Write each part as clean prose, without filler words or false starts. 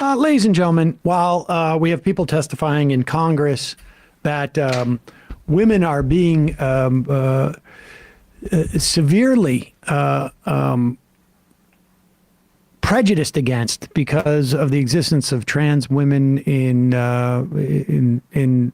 Ladies and gentlemen, while we have people testifying in Congress that women are being severely prejudiced against because of the existence of trans women in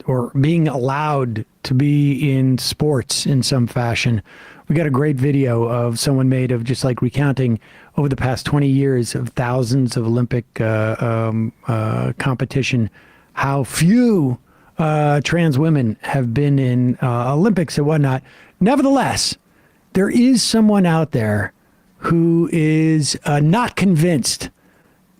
or being allowed to be in sports in some fashion. We got a great video of someone made of just like recounting over the past 20 years of thousands of Olympic competition, how few trans women have been in Olympics and whatnot. Nevertheless, there is someone out there who is not convinced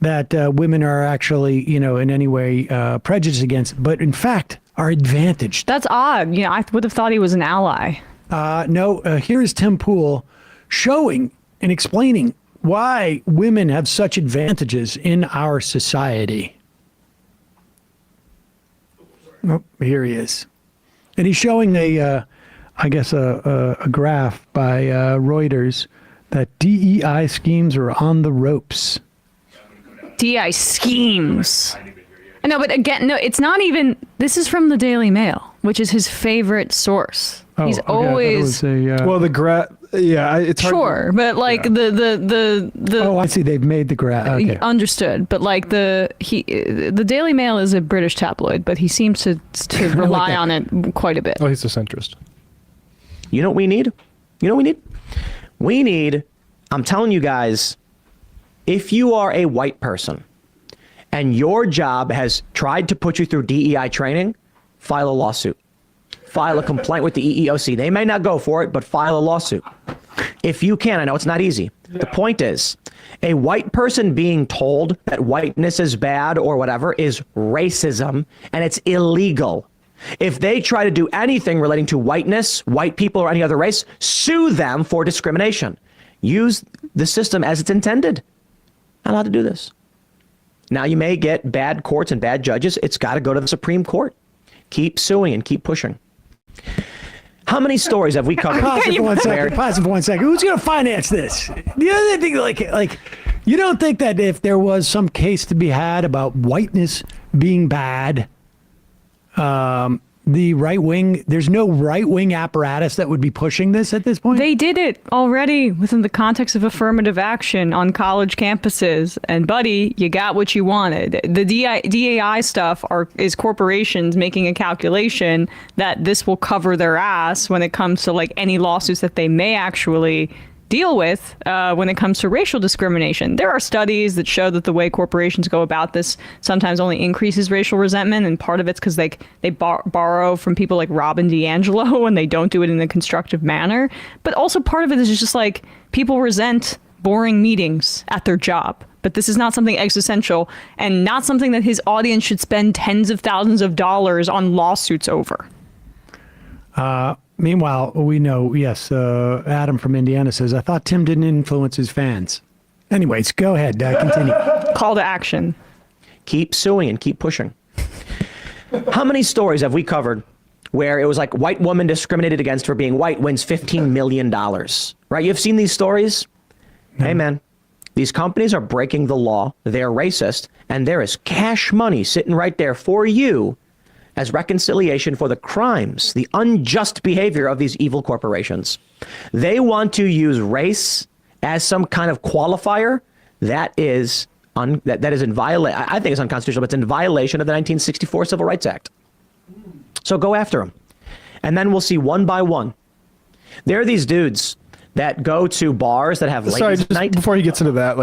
that women are actually, in any way prejudiced against, but in fact are advantaged. That's odd. I would have thought he was an ally. No, here's Tim Pool showing and explaining why women have such advantages in our society. Oh, here he is. And he's showing a graph by Reuters that DEI schemes are on the ropes. DEI schemes. No, but again, no, it's not even, this is from the Daily Mail, which is his favorite source. He's always it's hard. Sure, but like the Oh, I see. They've made the graph. Okay. Understood, but like the Daily Mail is a British tabloid, but he seems to rely on it quite a bit. Oh, he's a centrist. You know what we need? We need, I'm telling you guys, if you are a white person and your job has tried to put you through DEI training, file a lawsuit. File a complaint with the EEOC. They may not go for it, but file a lawsuit. If you can, I know it's not easy. The point is, a white person being told that whiteness is bad or whatever is racism, and it's illegal. If they try to do anything relating to whiteness, white people, or any other race, sue them for discrimination. Use the system as it's intended. Not allowed to do this. Now, you may get bad courts and bad judges. It's got to go to the Supreme Court. Keep suing and keep pushing. How many stories have we covered? Pause it for 1 second. Who's going to finance this? The other thing, like, you don't think that if there was some case to be had about whiteness being bad, the right wing, there's no right wing apparatus that would be pushing this at this point? They did it already within the context of affirmative action on college campuses. And buddy, you got what you wanted. The DEI stuff is corporations making a calculation that this will cover their ass when it comes to like any lawsuits that they may actually deal with when it comes to racial discrimination. There are studies that show that the way corporations go about this sometimes only increases racial resentment, and part of it's because they borrow from people like Robin DiAngelo and they don't do it in a constructive manner. But also part of it is just like people resent boring meetings at their job. But this is not something existential and not something that his audience should spend tens of thousands of dollars on lawsuits over. Meanwhile, we know, yes, Adam from Indiana says, I thought Tim didn't influence his fans. Anyways, go ahead, continue. Call to action. Keep suing and keep pushing. How many stories have we covered where it was like white woman discriminated against for being white wins $15 million, right? You've seen these stories? No. Hey, man, these companies are breaking the law. They're racist, and there is cash money sitting right there for you as reconciliation for the crimes, the unjust behavior of these evil corporations. They want to use race as some kind of qualifier. That is in violation. I think it's unconstitutional, but it's in violation of the 1964 Civil Rights Act. So go after them. And then we'll see one by one. There are these dudes that go to bars that have ladies' night. Before he gets into that,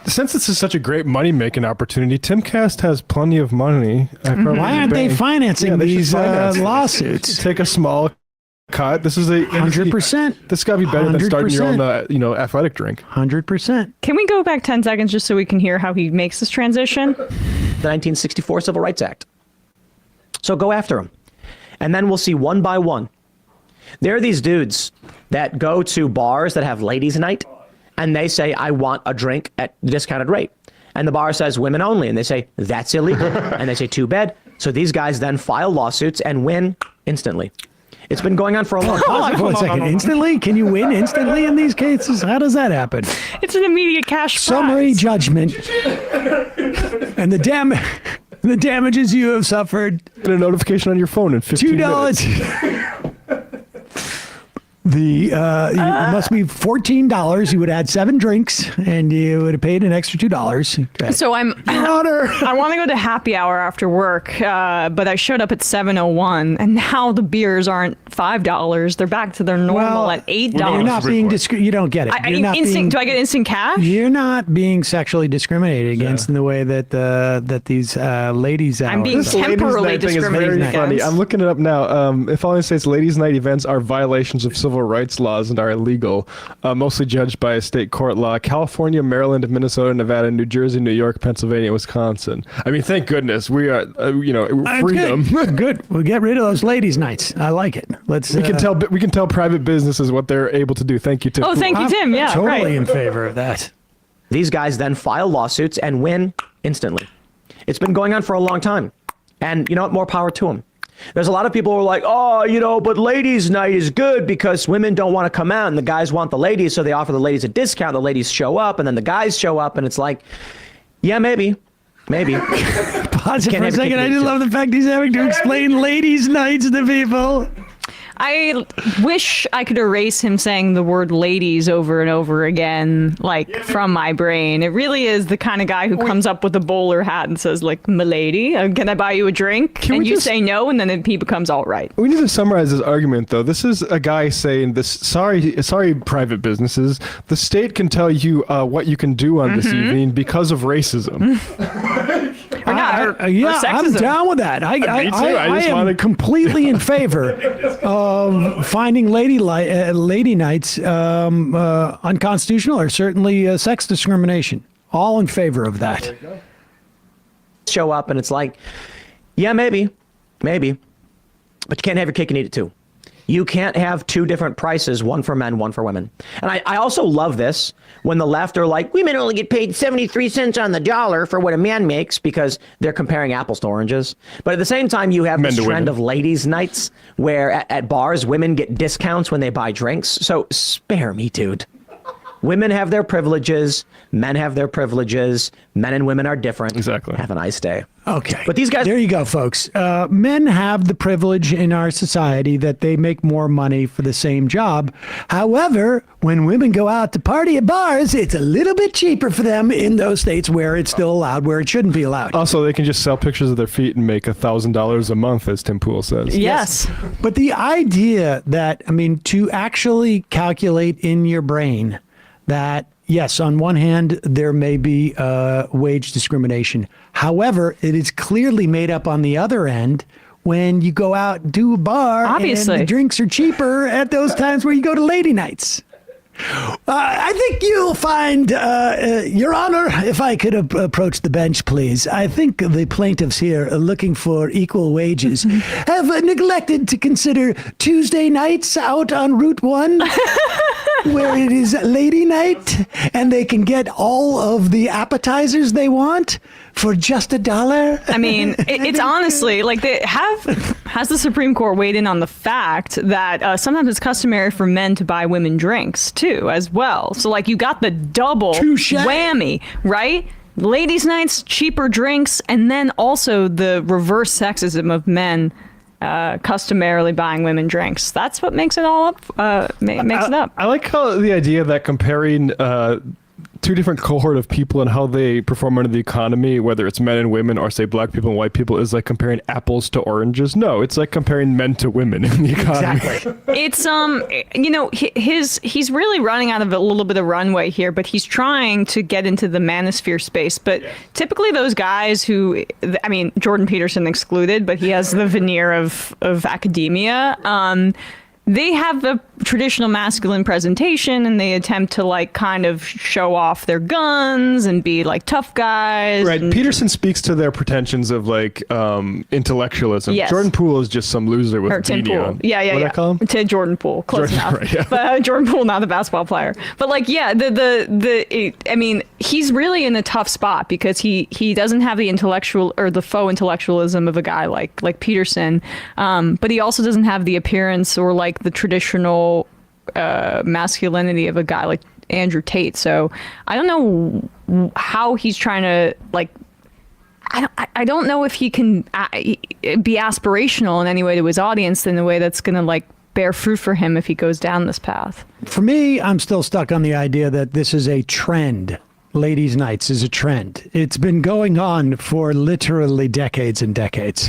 since this is such a great money-making opportunity, Timcast has plenty of money. Why aren't they financing these lawsuits? Take a small cut. This is 100%. This got to be better 100%. Than starting your own, athletic drink. 100%. Can we go back 10 seconds just so we can hear how he makes this transition? The 1964 Civil Rights Act. So go after them. And then we'll see one by one. There are these dudes that go to bars that have ladies' night, and they say, I want a drink at the discounted rate. And the bar says women only. And they say, that's illegal. And they say, too bad. So these guys then file lawsuits and win instantly. It's been going on for a long time. Hold on a second. Instantly? Can you win instantly in these cases? How does that happen? It's an immediate cash Summary prize. judgment. And the damages you have suffered. Get a notification on your phone in 15 minutes. $2. It must be $14. You would add 7 drinks, and you would have paid an extra $2. So I want to go to happy hour after work, but I showed up at 7:01, and now the beers aren't $5. They're back to their normal at $8. You're not being you don't get it. Do I get instant cash? You're not being sexually discriminated against in the way that that these ladies out. I'm being This ladies' temporarily night thing is discriminated very funny. against. I'm looking it up now. If all it says ladies' night events are violations of civil rights laws and are illegal, mostly judged by a state court law. California, Maryland, Minnesota, Nevada, New Jersey, New York, Pennsylvania, Wisconsin. I mean, thank goodness we are, freedom. Good. We'll get rid of those ladies' nights. I like it. Let's. We can tell private businesses what they're able to do. Thank you, Tim. Oh, thank you, Tim. Yeah, totally right. in favor of that. These guys then file lawsuits and win instantly. It's been going on for a long time. And you know what? More power to them. There's a lot of people who are like, but ladies' night is good because women don't want to come out and the guys want the ladies, so they offer the ladies a discount. The ladies show up and then the guys show up and it's like, yeah, maybe. Pause it for a have a second. cake I and eat just it, love the fact he's having to explain ladies' nights to people. I wish I could erase him saying the word ladies over and over again, from my brain. It really is the kind of guy who comes up with a bowler hat and says, "Milady, can I buy you a drink?" And you say no, and then he becomes all right. We need to summarize this argument, though. This is a guy saying this. Sorry, private businesses. The state can tell you what you can do on this evening because of racism. Or I'm down with that. I am completely in favor of finding lady nights unconstitutional or certainly sex discrimination. All in favor of that. Show up and it's like, yeah, maybe. But you can't have your cake and eat it too. You can't have 2 different prices, one for men, one for women. And I also love this when the left are like, women only get paid 73 cents on the dollar for what a man makes because they're comparing apples to oranges. But at the same time, you have this trend of ladies' nights where at bars, women get discounts when they buy drinks. So spare me, dude. Women have their privileges. Men have their privileges. Men and women are different. Exactly. Have a nice day. Okay. But these guys... There you go, folks. Men have the privilege in our society that they make more money for the same job. However, when women go out to party at bars, it's a little bit cheaper for them in those states where it's still allowed, where it shouldn't be allowed. Also, they can just sell pictures of their feet and make $1,000 a month, as Tim Pool says. Yes. But the idea that, to actually calculate in your brain that, yes, on one hand, there may be wage discrimination. However, it is clearly made up on the other end when you go out and do a bar. Obviously. And the drinks are cheaper at those times where you go to lady nights. I think you'll find, Your Honor, if I could approach the bench, please. I think the plaintiffs here are looking for equal wages have neglected to consider Tuesday nights out on Route 1, where it is lady night, and they can get all of the appetizers they want for just $1. It's honestly has the Supreme Court weighed in on the fact that sometimes it's customary for men to buy women drinks too, as well. So you got the double whammy, right? Ladies' nights, cheaper drinks, and then also the reverse sexism of men customarily buying women drinks. That's what makes it all up. Makes it up. I like how the idea that comparing 2 different cohort of people and how they perform under the economy, whether it's men and women or say black people and white people, is like comparing apples to oranges. No, it's like comparing men to women in the economy. Exactly. It's he's really running out of a little bit of runway here, but he's trying to get into the manosphere space. But typically those guys who, Jordan Peterson excluded, but he has the veneer of academia. they have a traditional masculine presentation, and they attempt to like kind of show off their guns and be like tough guys. Right. and- Peterson speaks to their pretensions of like intellectualism. Yes. Jordan Poole is just some loser with Or a Tim beanie Poole. on. Yeah. What'd I call him? To Jordan Poole. Close Jordan, enough. right, yeah. But Jordan Poole, not the basketball player. But like, yeah, I mean, he's really in a tough spot because he doesn't have the intellectual or the faux intellectualism of a guy like Peterson. But he also doesn't have the appearance or like the traditional masculinity of a guy like Andrew Tate. So I don't know how he's trying to like. I don't know if he can be aspirational in any way to his audience in a way that's going to like bear fruit for him if he goes down this path. For me, I'm still stuck on the idea that this is a trend. Ladies' nights is a trend. It's been going on for literally decades and decades.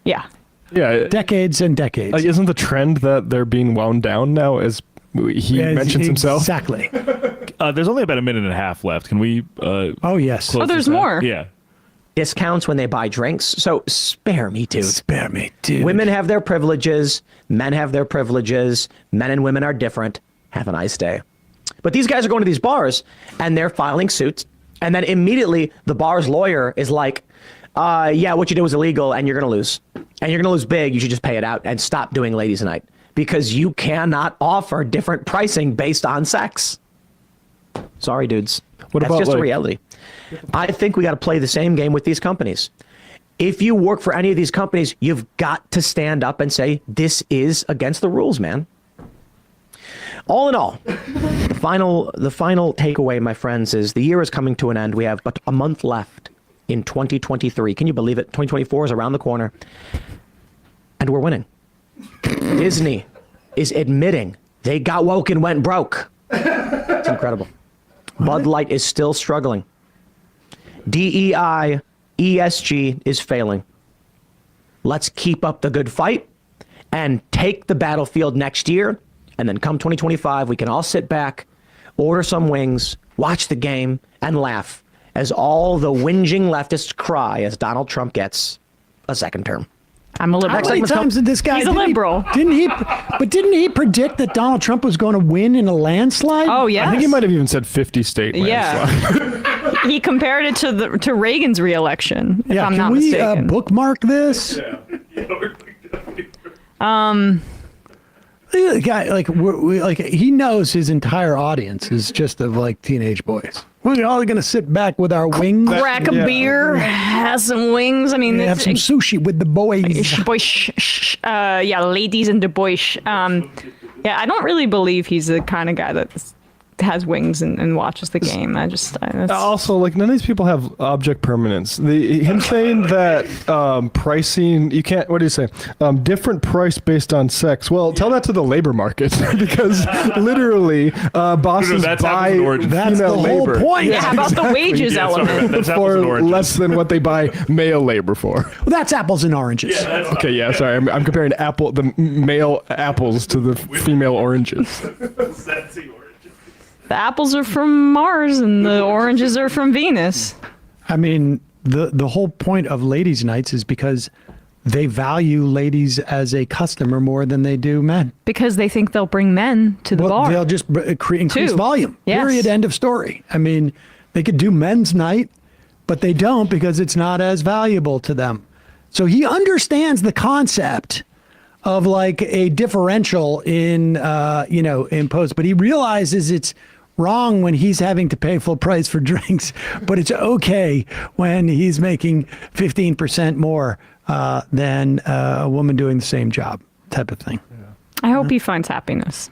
Yeah. Yeah. Decades and decades. Like, isn't the trend that they're being wound down now, as he mentions himself? Exactly. There's only about a minute and a half left. Can we? Oh, yes. close Oh, there's this out? more. Yeah. Discounts when they buy drinks. So spare me, dude. Spare me, dude. Women have their privileges. Men have their privileges. Men and women are different. Have a nice day. But these guys are going to these bars and they're filing suits. And then immediately the bar's lawyer is like, yeah, what you did was illegal and you're going to lose. And you're going to lose big. You should just pay it out and stop doing ladies' night because you cannot offer different pricing based on sex. Sorry, dudes. What That's about, just a like- reality. I think we got to play the same game with these companies. If you work for any of these companies, you've got to stand up and say, this is against the rules, man. All in all, the final takeaway, my friends, is the year is coming to an end. We have but a month left in 2023. Can you believe it? 2024 is around the corner. And we're winning. Disney is admitting they got woke and went broke. It's incredible. Bud Light is still struggling. DEI, ESG is failing. Let's keep up the good fight and take the battlefield next year. And then come 2025, we can all sit back, order some wings, watch the game, and laugh as all the whinging leftists cry as Donald Trump gets a second term. I'm a liberal. How many times did this guy? He's a didn't he- liberal. Didn't he predict that Donald Trump was going to win in a landslide? Oh, yes. I think he might have even said 50 state landslide. Yeah. He compared it to Reagan's reelection, if Yeah. I'm Can not we mistaken. bookmark this? The guy, like he knows his entire audience is just of like teenage boys. We're all going to sit back with our wings, Crack a beer, have some wings. I mean, and have some sushi with the boys. yeah, ladies and the boys. Yeah, I don't really believe he's the kind of guy that has wings and watches the game. That's- Also, like, none of these people have object permanence. Him saying that pricing, you can't, what do you say? Different price based on sex. Well, tell that to the labor market because literally bosses that's buy apples and oranges. That's the female whole labor point. yeah, how about the wages Yeah, sorry, element? that's apples for and oranges. less than what they buy male labor for. Well, that's apples and oranges. Okay, yeah, sorry. I'm comparing the male apples to the female oranges. The apples are from Mars and the oranges are from Venus. I mean, the whole point of ladies' nights is because they value ladies as a customer more than they do men. Because they think they'll bring men to the bar. They'll just increase Two. volume. Yes. Period. End of story. I mean, they could do men's night, but they don't because it's not as valuable to them. So he understands the concept of like a differential in, in post, but he realizes it's wrong when he's having to pay full price for drinks, but it's okay when he's making 15% more than a woman doing the same job type of thing. I hope he finds happiness.